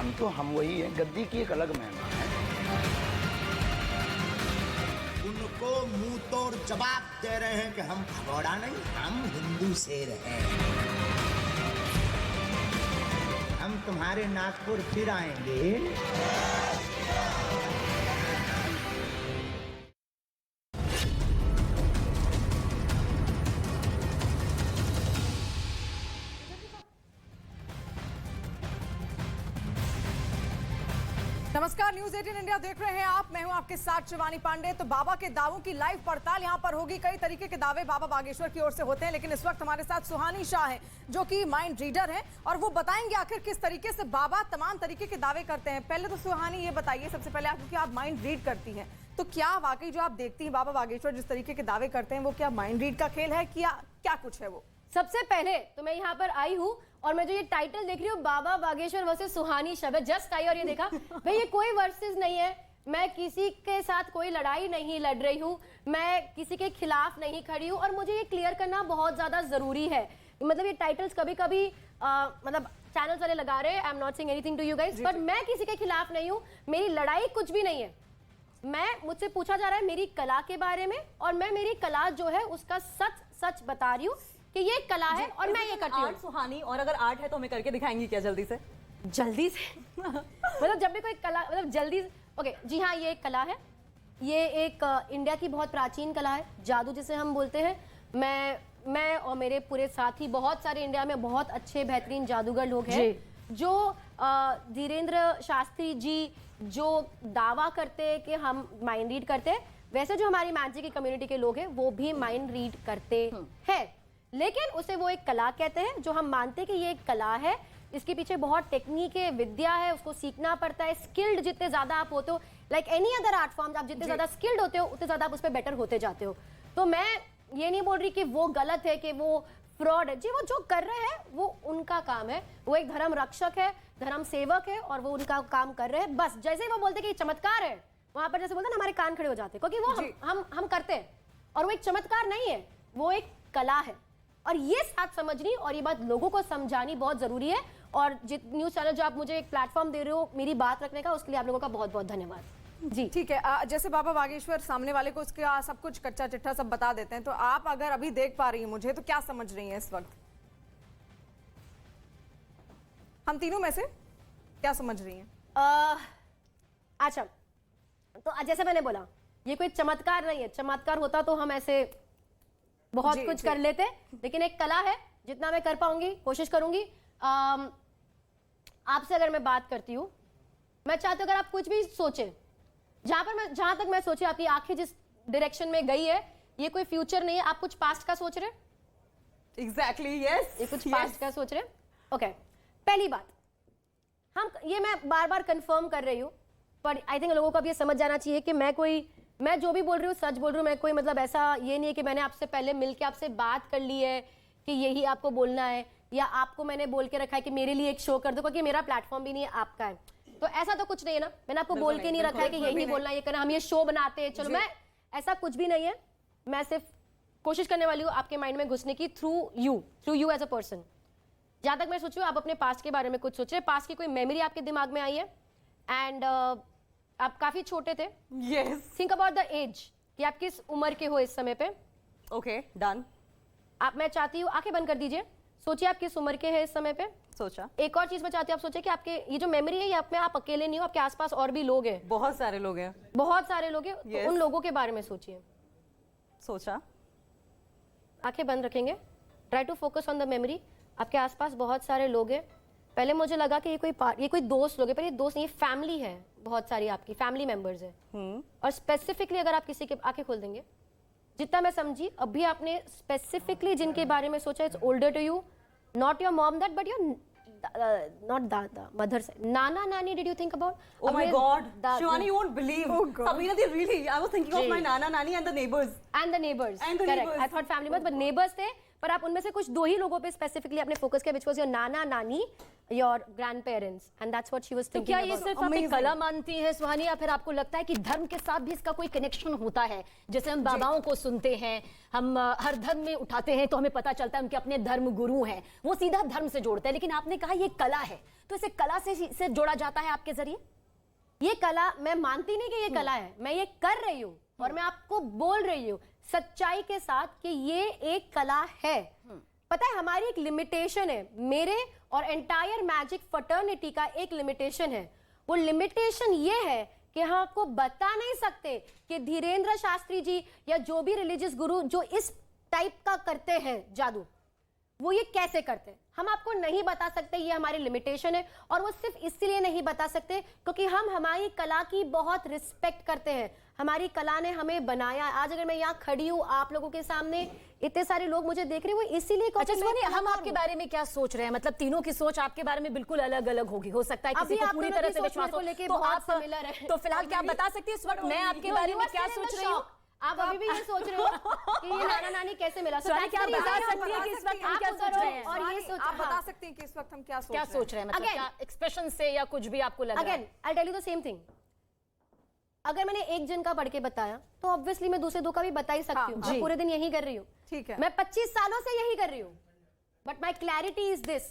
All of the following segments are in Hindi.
मेहमान तो हम वही हैं, गद्दी की एक अलग मेहमान है। उनको मुंह तोड़ जवाब दे रहे हैं कि हम भगोड़ा नहीं, हम हिंदू शेर हैं। हम तुम्हारे नागपुर फिर आएंगे। नमस्कार, न्यूज 18 इंडिया देख रहे हैं आप। मैं हूं आपके साथ शिवानी पांडे। तो बाबा के दावों की लाइव पड़ताल यहां पर होगी। कई तरीके के दावे बाबा बागेश्वर की ओर से होते हैं, लेकिन इस वक्त हमारे साथ सुहानी शाह हैं, जो कि माइंड रीडर हैं, और वो बताएंगे आखिर किस तरीके से बाबा तमाम तरीके के दावे करते हैं। पहले तो सुहानी ये बताइए सबसे पहले, क्योंकि आप माइंड रीड करती हैं, तो क्या वाकई जो आप देखती हैं बाबा बागेश्वर जिस तरीके के दावे करते हैं, वो क्या माइंड रीड का खेल है, क्या कुछ है वो? सबसे पहले तो मैं यहाँ पर आई हूँ और मैं जो ये टाइटल देख रही हूँ, बाबा बागेश्वर वर्सेस सुहानी शब्द, जस्ट आई और ये देखा भाई, ये कोई वर्सेस नहीं है। मैं किसी के साथ कोई लड़ाई नहीं लड़ रही हूँ, मैं किसी के खिलाफ नहीं खड़ी हूँ, और मुझे ये क्लियर करना बहुत ज्यादा जरूरी है। मतलब ये टाइटल्स कभी कभी मतलब चैनल्स वाले लगा रहे हैं, I am not saying anything to you guys, but मैं किसी के खिलाफ नहीं हूँ, मेरी लड़ाई कुछ भी नहीं है। मुझसे पूछा जा रहा है मेरी कला के बारे में, और मैं मेरी कला जो है उसका सच सच बता रही हूँ कि ये कला है और मैं ये करती हूँ। सुहानी, और अगर आर्ट है तो हमें करके दिखाएंगी क्या जल्दी से? जल्दी से मतलब जब भी कोई कला, मतलब जल्दी से। ओके जी हाँ, ये एक कला है, ये एक इंडिया की बहुत प्राचीन कला है, जादू जिसे हम बोलते हैं। मैं और मेरे पूरे साथी, बहुत सारे इंडिया में बहुत अच्छे बेहतरीन जादूगर लोग हैं, जो धीरेन्द्र शास्त्री जी जो दावा करते हैं कि हम माइंड रीड करते हैं, वैसे जो हमारी मैजिक की कम्युनिटी के लोग हैं वो भी माइंड रीड करते हैं, लेकिन उसे वो एक कला कहते हैं, जो हम मानते हैं कि ये एक कला है। इसके पीछे बहुत टेक्निक है, विद्या है, उसको सीखना पड़ता है। स्किल्ड जितने ज्यादा आप होते हो, like any other art form, आप जितने ज्यादा स्किल्ड होते हो उतने ज्यादा आप उस पर बेटर होते जाते हो। तो मैं ये नहीं बोल रही कि वो गलत है, कि वो फ्रॉड है जी। वो जो कर रहे हैं वो उनका काम है, वो एक धर्म रक्षक है, धर्म सेवक है, और वो उनका काम कर रहे हैं। बस जैसे ही वो बोलते कि चमत्कार है, वहां पर जैसे बोलते हैं ना, हमारे कान खड़े हो जाते हैं, क्योंकि वो हम करते हैं, और वो एक चमत्कार नहीं है, वो एक कला है। और ये साथ समझनी और ये बात लोगों को समझानी बहुत जरूरी है। और न्यूज चैनल जो आप मुझे एक प्लेटफॉर्म दे रहे हो मेरी बात रखने का, उसके लिए आप लोगों का बहुत बहुत धन्यवाद जी। ठीक है, जैसे बाबा बागेश्वर सामने वाले को उसका सब कुछ कच्चा चिट्ठा सब बता देते हैं, तो आप अगर अभी देख पा रही हैं मुझे, तो क्या समझ रही हैं इस वक्त? हम तीनों में से क्या समझ रही हैं? अच्छा, तो जैसे मैंने बोला, ये कोई चमत्कार नहीं है। चमत्कार होता तो हम ऐसे बहुत कुछ कर लेते, लेकिन एक कला है, जितना मैं कर पाऊंगी कोशिश करूंगी। आपसे अगर मैं बात करती हूँ, मैं चाहती हूँ अगर आप कुछ भी सोचे, जहां तक मैं सोची, आपकी आंखें जिस डायरेक्शन में गई है, ये कोई फ्यूचर नहीं है। आप कुछ पास्ट का सोच रहे? एग्जैक्टली, यस, ये कुछ पास्ट का सोच रहे? ओके, पहली बात, ये मैं बार बार कंफर्म कर रही हूँ, पर आई थिंक लोगों को अब ये समझ जाना चाहिए कि मैं जो भी बोल रही हूँ सच बोल रही हूँ। मैं कोई मतलब ऐसा ये नहीं है कि मैंने आपसे पहले मिलके आपसे बात कर ली है कि यही आपको बोलना है, या आपको मैंने बोल के रखा है कि मेरे लिए एक शो कर दो, क्योंकि मेरा प्लेटफॉर्म भी नहीं है, आपका है। तो ऐसा तो कुछ नहीं है ना, मैंने आपको बोल के नहीं रखा है कि यही बोलना, ये करना, हम ये शो बनाते हैं, चलो। मैं ऐसा कुछ भी नहीं है, मैं सिर्फ कोशिश करने वाली हूँ आपके माइंड में घुसने की, through you as a person. जहां तक मैं सोचू, आप अपने पास्ट के बारे में कुछ सोचे, पास्ट की कोई मेमोरी आपके दिमाग में आई है, एंड आप काफी छोटे थे। Yes, think about the age, कि आप किस उम्र के हो इस समय पे। Okay, done. मैं चाहती हूँ आंखें बंद कर दीजिए, सोचिए आप किस उम्र के हैं इस समय पे। सोचा। एक और चीज मैं चाहती हूँ आप सोचिए कि आपके ये जो मेमोरी है, ये आप अकेले नहीं हो, आपके आसपास और भी लोग हैं, बहुत सारे लोग हैं, बहुत सारे लोग हैं। तो उन लोगों के बारे में सोचिए। सोचा। आंखें बंद रखेंगे, try to focus on the memory. आपके आसपास बहुत सारे लोग हैं। पहले मुझे लगा कि ये कोई दोस्त लोग हैं, पर ये दोस्त नहीं, ये फैमिली है, बहुत सारी आपकी फैमिली मेंबर्स है। और स्पेसिफिकली अगर आप किसी के आंखें खोल देंगे, जितना मैं समझी, अभी आपने स्पेसिफिकली जिनके बारे में सोचा, it's older to you, not your mom that, but your not dada, mother side, nana nani, did you think about? Oh my god, Shivani, you won't believe. Sabina, they really, I was thinking of my nana nani and the neighbors. Correct, I thought family members, but neighbors थे, पर आप उनमें से कुछ दो ही लोगों पे स्पेसिफिकली अपने फोकस किया, which was your नाना नानी your grand parents, and that's what she was तो थिंकिंग। क्या ये सिर्फ आप एक कला मानती है सुहानी, या फिर आपको लगता है कि धर्म के साथ भी इसका कोई कनेक्शन होता है? जैसे हम बाबाओं को सुनते हैं, हम हर धर्म में उठाते हैं तो हमें पता चलता है उनके अपने धर्म गुरु हैं, वो सीधा धर्म से जोड़ते हैं, लेकिन आपने कहा ये कला है, तो इसे कला से जोड़ा जाता है आपके जरिए? ये कला, मैं मानती नहीं कि ये कला है, मैं ये कर रही हूँ और मैं आपको बोल रही हूँ सच्चाई के साथ कि ये एक कला है। पता है हमारी एक लिमिटेशन है, मेरे और एंटायर मैजिक फर्टर्निटी का एक लिमिटेशन है। वो लिमिटेशन ये है कि हम आपको बता नहीं सकते कि धीरेन्द्र शास्त्री जी या जो भी रिलीजियस गुरु जो इस टाइप का करते हैं जादू, वो ये कैसे करते हैं, हम आपको नहीं बता सकते, ये हमारी लिमिटेशन है। और वो सिर्फ इसलिए नहीं बता सकते क्योंकि हम हमारी कला की बहुत रिस्पेक्ट करते हैं। हमारी कला ने हमें बनाया। आज अगर मैं यहाँ खड़ी हूँ आप लोगों के सामने, इतने सारे लोग मुझे देख रहे हैं, वो इसीलिए। अच्छा सुनिए, हम आपके बारे में क्या सोच रहे हैं? मतलब तीनों की सोच आपके बारे में बिल्कुल अलग अलग होगी, हो सकता है किसी को पूरी तरह से विश्वास हो, तो आप तो फिलहाल क्या बता सकती है इस वक्त मैं आपके बारे में क्या सोच रही हूँ? आप अभी भी ये सोच रहे हो कि ये नाना नानी कैसे मिला? क्या बता सकती है कि इस वक्त हम क्या सोच रहे हैं? और ये सोच, आप बता सकते हैं कि इस वक्त हम क्या सोच रहे हैं? मतलब क्या एक्सप्रेशन से या कुछ भी आपको लग रहा है? Again I tell you the same thing. अगर मैंने एक जन का पढ़ के बताया तो ऑब्वियसली मैं दूसरे दो का भी बता ही सकती हूँ। मैं पूरे दिन यही कर रही हूँ, ठीक है, मैं 25 सालों से यही कर रही हूँ। But my clarity is this,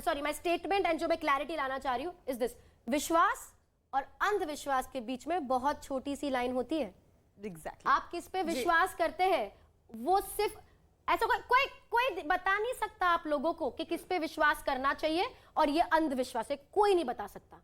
sorry my statement and जो मैं क्लैरिटी लाना चाह रही हूँ इज दिस: विश्वास और अंधविश्वास के बीच में बहुत छोटी सी लाइन होती है। Exactly. आप किस पे विश्वास करते हैं, वो सिर्फ ऐसा कोई बता नहीं सकता आप लोगों को कि किस पे विश्वास करना चाहिए और ये अंधविश्वास है, कोई नहीं बता सकता,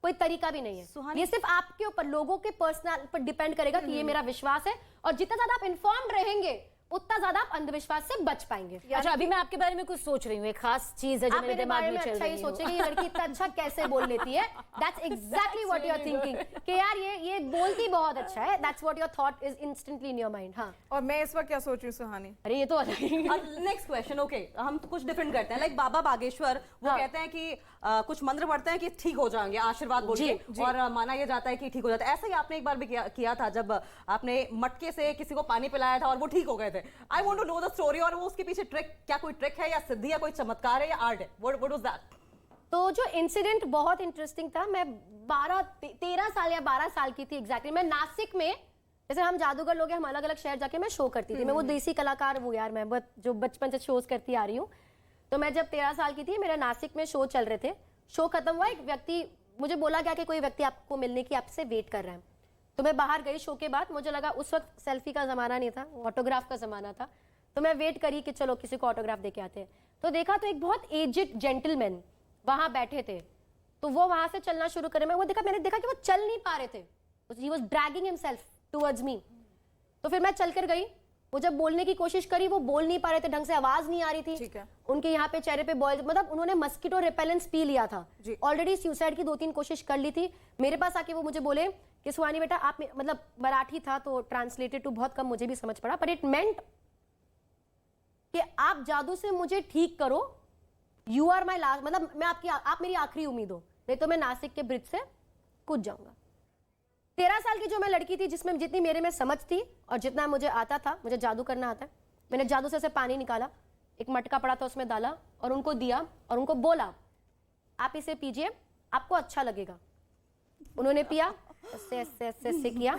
कोई तरीका भी नहीं है। ये सिर्फ आपके ऊपर, लोगों के पर्सनल पर डिपेंड करेगा कि ये मेरा विश्वास है, और जितना ज्यादा आप इन्फॉर्म्ड रहेंगे उतना ज्यादा आप अंधविश्वास से बच पाएंगे। अच्छा, अभी मैं आपके बारे में कुछ सोच रही हूँ, एक खास चीज है जो मेरे दिमाग में चल रही है। सोचेंगे ये लड़की इतना अच्छा कैसे बोल लेती है, that's exactly what you are thinking कि यार ये बोलती बहुत अच्छा है, that's what your thought is instantly in your mind. हाँ, और मैं इस वक्त क्या सोच रही हूँ सुहानी? अरे ये तो अलग ही। नेक्स्ट क्वेश्चन, ओके, हम तो कुछ डिफरेंट करते हैं। लाइक बाबा बागेश्वर वो कहते हैं कि कुछ मंत्र पढ़ते हैं कि ठीक हो जाएंगे, आशीर्वाद बोल के, और माना यह जाता है कि ठीक हो जाता है। ऐसा ही आपने एक बार भी किया था जब आपने मटके से किसी को पानी पिलाया था और वो ठीक हो गए थे। I want to know the story, और वो उसके पीछे ट्रिक, क्या कोई ट्रिक है या सिद्धि या कोई चमत्कार है या आर्ट है? What was that? तो जो इंसिडेंट बहुत इंटरेस्टिंग था, मैं 13 साल या 12 साल की थी एग्जैक्टली। मैं नासिक में, जैसे हम जादूगर लोग हैं, हम अलग अलग शहर जाके मैं शो करती थी। मैं वो देसी कलाकार हूँ यार, मैं जो बचपन से शोज करती आ रही हूँ। तो मैं जब 13 साल की थी, मेरे नासिक में शो चल रहे थे। शो खत्म हुआ, एक व्यक्ति मुझे बोला गया कि कोई व्यक्ति आपको मिलने की आपसे वेट कर रहा है। तो मैं बाहर गई शो के बाद, मुझे लगा उस वक्त सेल्फी का जमाना नहीं था, ऑटोग्राफ का जमाना था। तो मैं वेट करी कि चलो किसी को ऑटोग्राफ देके आते हैं। तो देखा तो एक बहुत एजेड जेंटलमैन वहां बैठे थे, तो वो वहां से चलना शुरू करे। मैंने देखा कि वो चल नहीं पा रहे थे, he was dragging himself towards me. तो फिर मैं चलकर गई, वो जब बोलने की कोशिश करी वो बोल नहीं पा रहे थे, ढंग से आवाज नहीं आ रही थी। उनके यहाँ पे चेहरे पे बॉयल, मतलब उन्होंने मस्कीटो रिपेलेंस पी लिया था, ऑलरेडी सुसाइड की 2-3 कोशिश कर ली थी। मेरे पास आके वो मुझे बोले कि सुहानी बेटा आप, मतलब मराठी था तो ट्रांसलेटेड टू बहुत कम मुझे भी समझ पड़ा, बट इट मेंट कि आप जादू से मुझे ठीक करो, यू आर माई लास्ट, मतलब आप मेरी आखिरी उम्मीद हो, नहीं तो मैं नासिक के ब्रिज से कूद जाऊंगा। 13 साल की जो मैं लड़की थी, जिसमें जितनी मेरे में समझ थी और जितना मुझे आता था, मुझे जादू करना आता है, मैंने जादू से पानी निकाला, एक मटका पड़ा था उसमें डाला और उनको दिया और उनको बोला आप इसे पीजिए, आपको अच्छा लगेगा। उन्होंने पिया, ऐसे ऐसे ऐसे ऐसे किया।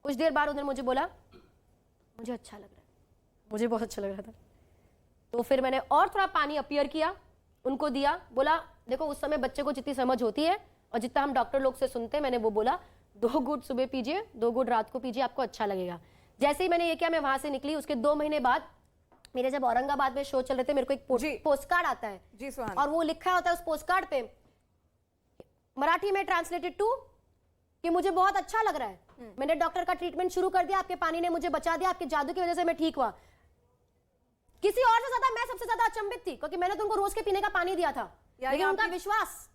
कुछ देर बाद उन्होंने मुझे बोला मुझे अच्छा लग रहा है, मुझे बहुत अच्छा लग रहा था। तो फिर मैंने और थोड़ा पानी अपीयर किया, उनको दिया, बोला देखो उस समय बच्चे को जितनी समझ होती है और जितना हम डॉक्टर लोग से सुनते हैं, मैंने वो बोला 2 घूंट सुबह पीजिए, 2 घूंट रात को पीजिए, आपको अच्छा लगेगा। जैसे ही मैंने ये किया, मैं वहां से निकली। उसके 2 महीने बाद मेरे जब औरंगाबाद में शो चल रहे थे, मेरे को एक पोस्ट कार्ड आता है जी, और वो लिखा होता है उस पोस्ट कार्ड पे मराठी में ट्रांसलेटेड टू कि मुझे बहुत अच्छा लग रहा है, मैंने डॉक्टर का ट्रीटमेंट शुरू कर दिया, आपके पानी ने मुझे बचा दिया, आपके जादू की वजह से मैं ठीक हुआ। किसी और से ज्यादा मैं सबसे ज्यादा अचंभित थी, क्योंकि मैंने तो उनको रोज के पीने का पानी दिया था, लेकिन उनका विश्वास,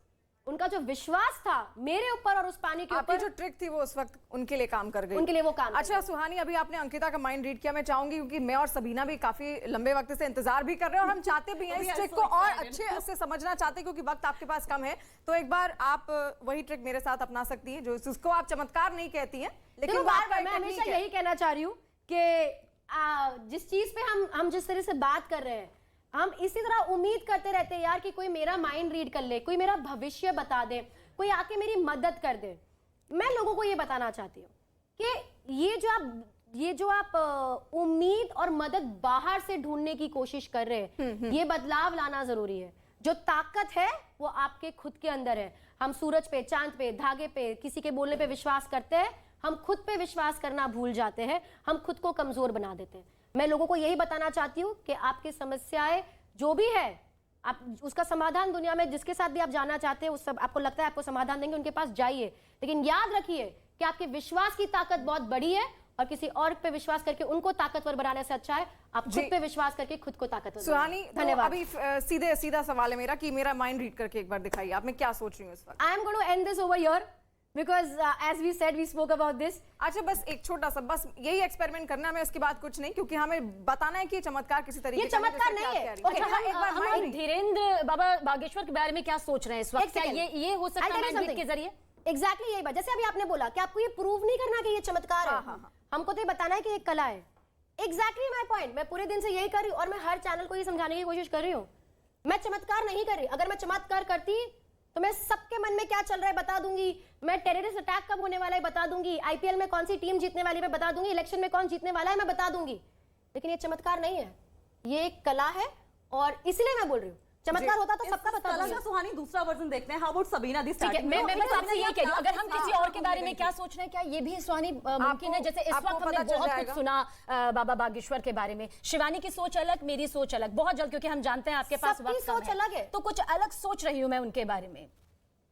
उनका जो विश्वास था मेरे ऊपर और उस पानी के ऊपर, जो ट्रिक थी वो उस वक्त उनके लिए काम कर गई, उनके लिए वो काम। अच्छा सुहानी, अभी आपने अंकिता का माइंड रीड किया, मैं चाहूंगी क्योंकि मैं और सबीना भी काफी लंबे वक्त से इंतजार भी कर रहे हैं और हम चाहते भी हैं इस ट्रिक को और अच्छे से समझना चाहते हैं, क्योंकि वक्त आपके पास कम है। तो एक बार आप वही ट्रिक मेरे साथ अपना सकती है, जो जिसको आप चमत्कार नहीं कहती है, लेकिन मैं हमेशा यही कहना चाह रही हूँ कि जिस चीज पे हम जिस तरह से बात कर रहे हैं, हम इसी तरह उम्मीद करते रहते हैं यार कि कोई मेरा माइंड रीड कर ले, कोई मेरा भविष्य बता दे, कोई आके मेरी मदद कर दे। मैं लोगों को ये बताना चाहती हूँ कि ये जो आप उम्मीद और मदद बाहर से ढूंढने की कोशिश कर रहे हैं, ये बदलाव लाना जरूरी है। जो ताकत है वो आपके खुद के अंदर है। हम सूरज पे, चांद पे, धागे पे, किसी के बोलने पे विश्वास करते हैं, हम खुद पे विश्वास करना भूल जाते हैं, हम खुद को कमजोर बना देते हैं। मैं लोगों को यही बताना चाहती हूँ कि आपकी समस्याएं जो भी है, आप उसका समाधान दुनिया में जिसके साथ भी आप जाना चाहते हैं, उस सब आपको लगता है आपको समाधान देंगे, उनके पास जाइए। लेकिन याद रखिए कि आपके विश्वास की ताकत बहुत बड़ी है और किसी और पे विश्वास करके उनको ताकतवर बनाने से अच्छा है आप खुद पे विश्वास करके खुद को ताकतवर। सुहानी, धन्यवाद। अभी सीधा सवाल है मेरा कि मेरा माइंड रीड करके एक बार दिखाइए आप, मैं क्या सोच रही हूँ इस वक्त। I am going to end this over here because as we said we spoke about this. अच्छा, बस एक छोटा सा, बस यही एक्सपेरिमेंट करना है, मैं इसके बाद कुछ नहीं, क्योंकि हमें बताना है कि ये चमत्कार किसी तरीके ये चमत्कार नहीं है। ओके, एक बार हम धीरेन्द्र बाबा बागेश्वर के बारे में क्या सोच रहे हैं इस वक्त? क्या ये हो सकता है माइंड रीड के जरिए? एग्जैक्टली यही बात, जैसे अभी आपने बोला कि आपको ये प्रूव नहीं करना कि ये चमत्कार है, हमको तो ये बताना है कि ये कला है। एग्जैक्टली माय पॉइंट, मैं पूरे दिन से यही कर रही हूँ और मैं हर चैनल को ये समझाने की कोशिश कर रही हूँ। मैं चमत्कार नहीं कर रही। अगर मैं चमत्कार करती तो मैं सबके मन में क्या चल रहा है बता दूंगी, मैं टेररिस्ट अटैक कब होने वाला है बता दूंगी, आईपीएल में कौन सी टीम जीतने वाली है मैं बता दूंगी, इलेक्शन में कौन जीतने वाला है मैं बता दूंगी। लेकिन ये चमत्कार नहीं है, ये एक कला है और इसलिए मैं बोल रही हूँ चमत्कार होता तो सबका बता दूंगी। सुहानी दूसरा वर्जन देखते हैं। हाउ अबाउट सबीना दिस ठीक है, मैं बस आपसे ये कह रही हूँ, अगर हम किसी और के बारे में क्या सोच रहे हैं, क्या ये भी सुहानी मुमकिन है? जैसे इस वक्त हमने बहुत कुछ सुना बाबा बागेश्वर के बारे में, शिवानी की सोच अलग, मेरी सोच अलग, बहुत जल्द, क्योंकि हम जानते हैं आपके पास वक्त सोच अलग है, तो कुछ अलग सोच रही हूँ मैं उनके बारे में,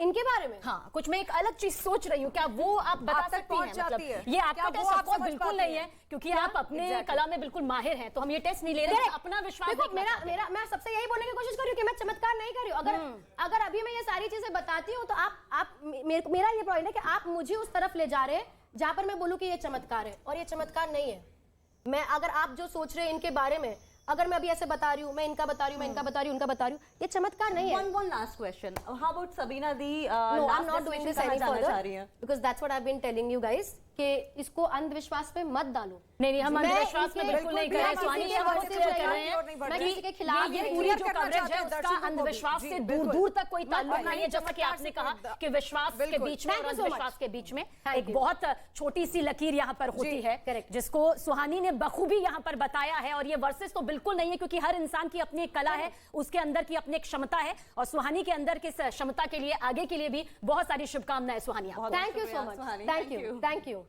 इनके बारे में। हाँ, कुछ मैं एक अलग चीज सोच रही हूँ, क्या वो आप बता सकती हैं? मतलब ये आपका टेस्ट ऑफ कोर्स बिल्कुल नहीं है, क्योंकि आप अपने कला में बिल्कुल माहिर हैं, तो हम ये टेस्ट नहीं ले रहे हैं, अपना विश्वास। देखो, मैं सबसे यही बोलने की कोशिश कर रही हूँ कि मैं चमत्कार नहीं कर रही हूँ। अगर अभी मैं ये सारी चीजें बताती हूँ तो आप मेरा ये पॉइंट है कि आप मुझे उस तरफ ले जा रहे हैं जहां पर मैं बोलूँ कि ये चमत्कार है, और ये चमत्कार नहीं है। मैं अगर आप जो सोच रहे हैं इनके बारे में, अगर मैं अभी ऐसे बता रही हूँ, मैं इनका बता रही हूँ, मैं इनका बता रही हूँ, उनका बता रही हूँ, ये चमत्कार नहीं है। One last question. How about Sabina the No, I'm not doing this any further because that's what I've been telling you guys कि इसको अंधविश्वास पे मत डालो। नहीं, हम अंधविश्वास पे बिल्कुल नहीं कर रहे हैं। स्वानी जी हम क्लियर कर रहे हैं, मैं किसी के खिलाफ ये पूरी जो कवरेज है उसका अंधविश्वास से दूर तक कोई ताल्लुक नहीं है। जैसा कि आपने कहा कि विश्वास के बीच में और अंधविश्वास के बीच में एक बहुत छोटी सी लकीर यहाँ पर होती है, जिसको सुहानी ने बखूबी यहाँ पर बताया है। और ये वर्सेस तो बिल्कुल नहीं है, क्योंकि हर इंसान की अपनी एक कला है, उसके अंदर की अपनी एक क्षमता है, और सुहानी के अंदर की क्षमता के लिए आगे के लिए भी बहुत सारी शुभकामनाएं Suhani. Thank you so much, thank you.